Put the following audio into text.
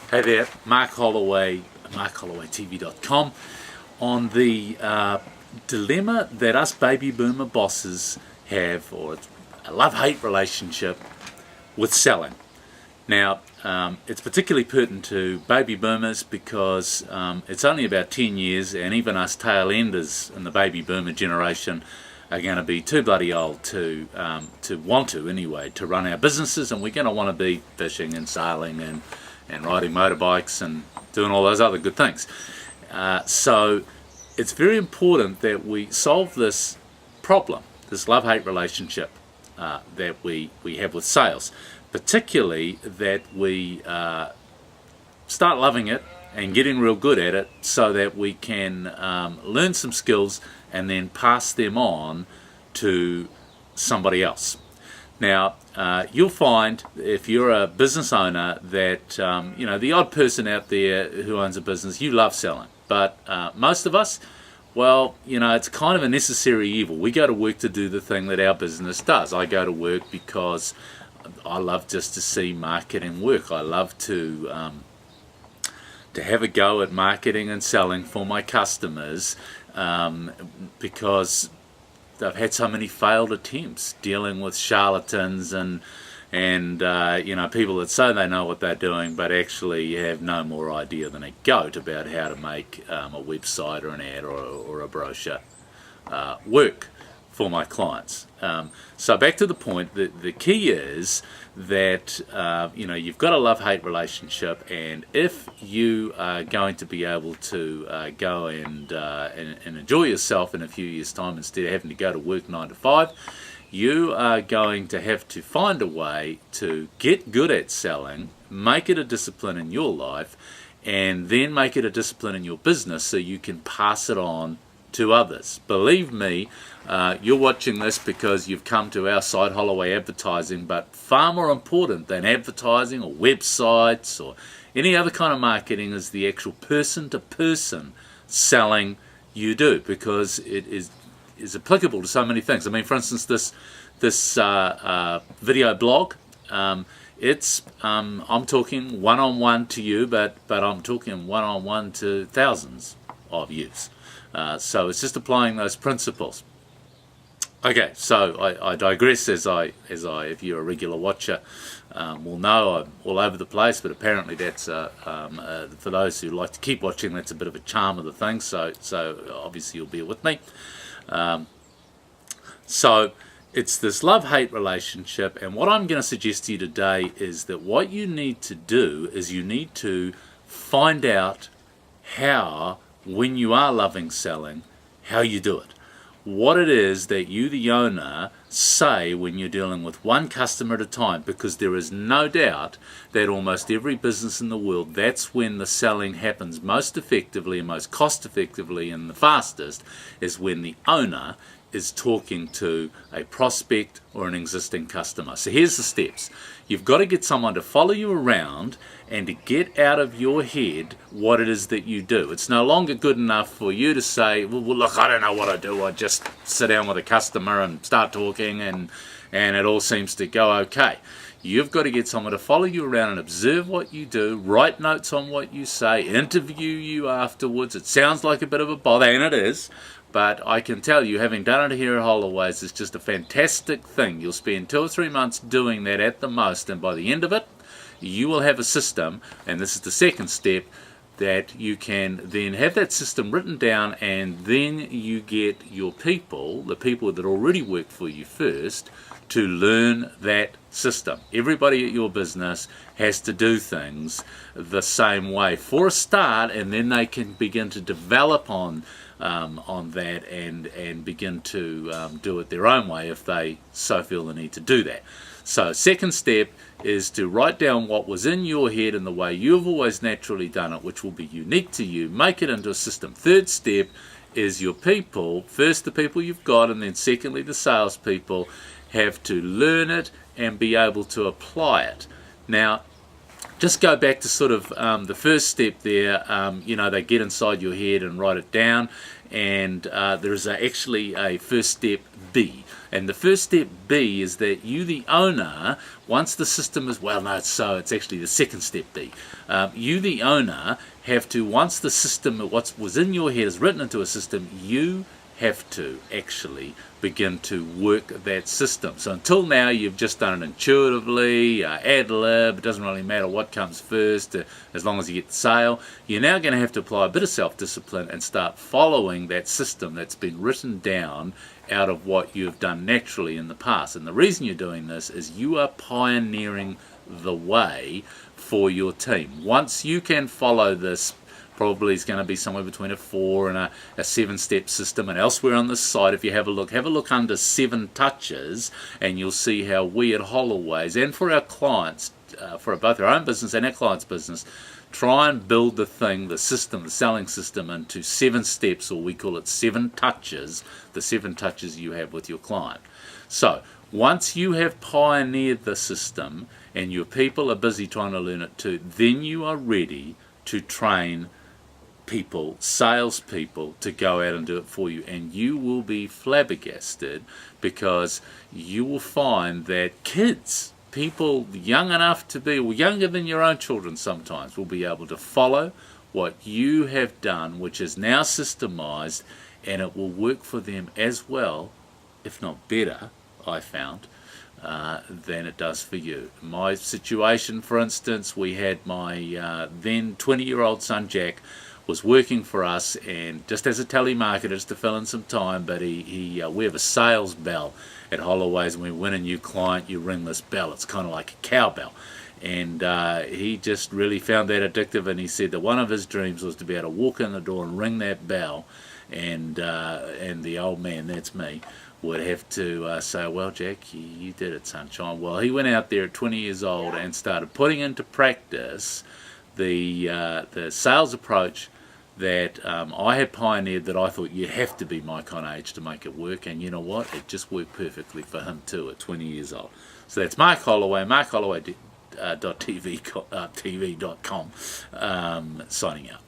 Hey there, Mark Holloway, markhollowaytv.com, on the dilemma that us baby boomer bosses have, or it's a love-hate relationship with selling. Now, it's particularly pertinent to baby boomers because it's only about 10 years, and even us tail enders in the baby boomer generation are going to be too bloody old to want to anyway, to run our businesses, and we're going to want to be fishing and sailing and riding motorbikes and doing all those other good things. So it's very important that we solve this problem, this love-hate relationship that we have with sales, particularly that we start loving it and getting real good at it so that we can learn some skills and then pass them on to somebody else. Now, you'll find if you're a business owner that, the odd person out there who owns a business, you love selling. But most of us, well, it's kind of a necessary evil. We go to work to do the thing that our business does. I go to work because I love just to see marketing work. I love to have a go at marketing and selling for my customers because they've had so many failed attempts dealing with charlatans and people that say they know what they're doing but actually have no more idea than a goat about how to make a website or an ad or a brochure work for my clients. So back to the point, the key is that you've got a love-hate relationship, and if you are going to be able to go and enjoy yourself in a few years' time instead of having to go to work 9 to 5, you are going to have to find a way to get good at selling, make it a discipline in your life, and then make it a discipline in your business so you can pass it on to others. Believe me, you're watching this because you've come to our site, Holloway Advertising, but far more important than advertising or websites or any other kind of marketing is the actual person-to-person selling you do, because it is applicable to so many things. I mean, for instance, this video blog, I'm talking one-on-one to you, but I'm talking one-on-one to thousands of yous. So it's just applying those principles. Okay, so I digress as if you're a regular watcher will know, I'm all over the place, but apparently that's for those who like to keep watching, that's a bit of a charm of the thing. So obviously you'll bear with me. So it's this love-hate relationship, and what I'm going to suggest to you today is that what you need to do is you need to find out how, when you are loving selling, how you do it. What it is that you, the owner, say when you're dealing with one customer at a time, because there is no doubt that almost every business in the world, that's when the selling happens most effectively and most cost effectively and the fastest, is when the owner is talking to a prospect or an existing customer. So here's the steps. You've got to get someone to follow you around and to get out of your head what it is that you do. It's no longer good enough for you to say, well look, I don't know what I do. I just sit down with a customer and start talking and it all seems to go okay. You've got to get someone to follow you around and observe what you do, write notes on what you say, interview you afterwards. It sounds like a bit of a bother, and it is. But I can tell you, having done it here at Holloway's, it's just a fantastic thing. You'll spend 2 or 3 months doing that at the most, and by the end of it, you will have a system, and this is the second step, that you can then have that system written down, and then you get your people, the people that already work for you first, to learn that system. Everybody at your business has to do things the same way for a start, and then they can begin to develop on that and begin to do it their own way if they so feel the need to do that. So second step is to write down what was in your head and the way you've always naturally done it, which will be unique to you. Make it into a system. Third step is your people, first the people you've got, and then secondly the salespeople have to learn it and be able to apply it. Now, just go back to sort of the first step there. They get inside your head and write it down, and there is actually a first step B. And the first step B is that you, the owner, once the system is, it's actually the second step B. You, the owner, have to, once the system, what was in your head is written into a system, you have to actually begin to work that system. So until now you've just done it intuitively, ad lib, it doesn't really matter what comes first, as long as you get the sale. You're now going to have to apply a bit of self-discipline and start following that system that's been written down out of what you've done naturally in the past. And the reason you're doing this is you are pioneering the way for your team. Once you can follow this, probably is going to be somewhere between a 4 and a 7-step system. And elsewhere on this site, if you have a look under 7 touches, and you'll see how we at Holloway's, and for our clients, for both our own business and our clients' business, try and build the system, the selling system, into 7 steps, or we call it 7 touches, the 7 touches you have with your client. So once you have pioneered the system and your people are busy trying to learn it too, then you are ready to train people, salespeople, to go out and do it for you. And you will be flabbergasted, because you will find that kids, people young enough to be, or younger than your own children sometimes, will be able to follow what you have done, which is now systemized, and it will work for them as well, if not better, I found, than it does for you. My situation, for instance, we had my then 20-year-old son Jack was working for us, and just as a telemarketer, just to fill in some time, but we have a sales bell at Holloway's, and when we win a new client, you ring this bell. It's kind of like a cowbell. And he just really found that addictive, and he said that one of his dreams was to be able to walk in the door and ring that bell, and the old man, that's me, would have to say, well, Jack, you did it, sunshine. Well, he went out there at 20 years old and started putting into practice the sales approach that I had pioneered, that I thought you have to be my kind of age to make it work. And you know what? It just worked perfectly for him too at 20 years old. So that's Mark Holloway, markholloway.tv.com, signing out.